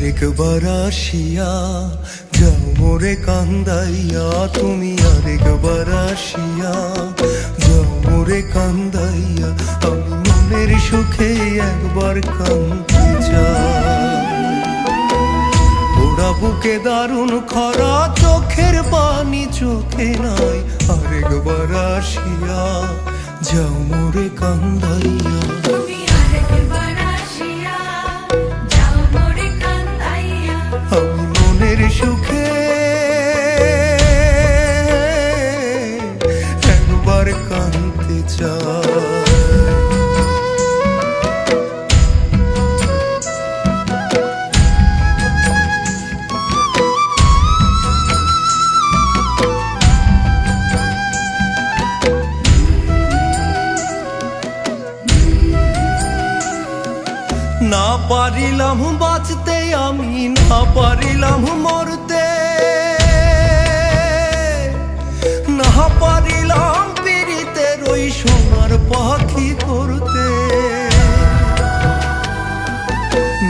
আরেকবার আসিয়া যাও মোরে কান্দাইয়া, তুমি আরেকবার আসিয়া যাও মোরে কান্দাইয়া। আমি মনের সুখে একবার কান্দতে চাই। ওরা বুকে দারুণ খরা, চোখের পানি চোখে নাই। আরেকবার আসিয়া যাও মোরে কান্দাইয়া। আমি মনের সুখে একবার কাঁদতে চাই। না পারিলাম বাঁচতে আমি, না পারিলাম মরতে, না পারিলাম পীড়িতের ওই সোনার পাখি করতে।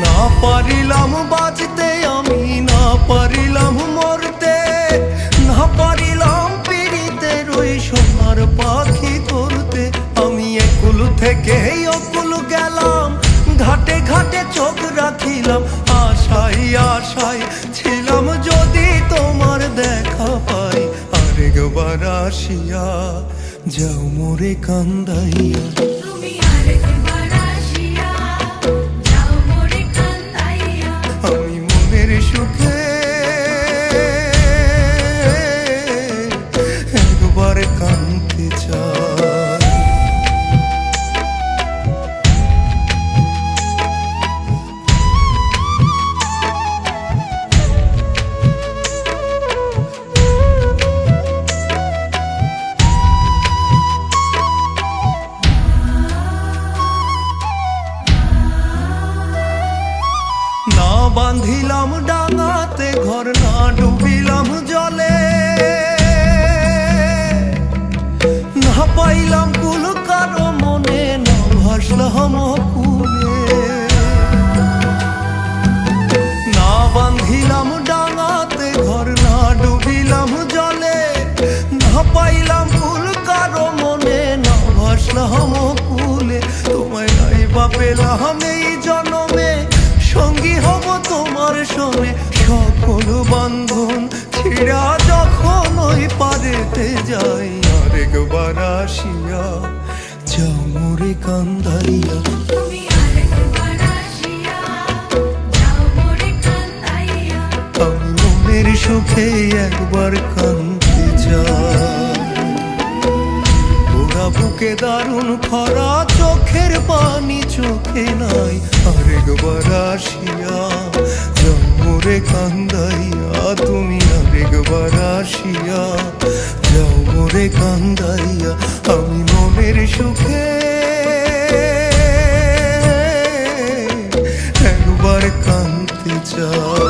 না পারিলাম বাঁচতে আমি, না পারিলাম মরতে, না পারিলাম পীড়িতের ওই সোনার পাখি করতে। আমি একুল থেকে অকুল গেলাম, ঘাটে ঘাটে চোখ রাখিলাম, আশাই আশাই ছিলাম যদি তোমার দেখা পাই। আরেকবার আসিয়া যাও মোরে কান্দাইয়া। আমি মনের সুখে একবার কাঁদতে চাই। না বাঁধিলাম ডাঙাতে ঘর, না ডুবিলাম জলে, না পাইলাম কুল কারো মনে, না ভাসলাম কুলে। না বাঁধিলাম ডাঙাতে ঘর, না ডুবিলাম জলে, না পাইলাম কুল কারো মনে, না ভাসলাম কুলে। তোমায় নাই বা পেলাম এই জনমে, সঙ্গী হব তোমার সঙ্গে। সকল বন্ধন ছিড়া যখন ওই পারেতে যাই। আরেকবার আসিয়া যাও মোরে কান্দাইয়া। আমি মনের সুখে একবার কাঁদতে চাই। ওরা বুকে দারুণ খরা, চোখের পানি চোখে নাই। আরেকবার আসিয়া যাও মোরে কান্দাইয়া। তুমি আরেকবার আসিয়া যাও মোরে কান্দাইয়া। আমি মনের সুখে একবার কাঁদতে চাই।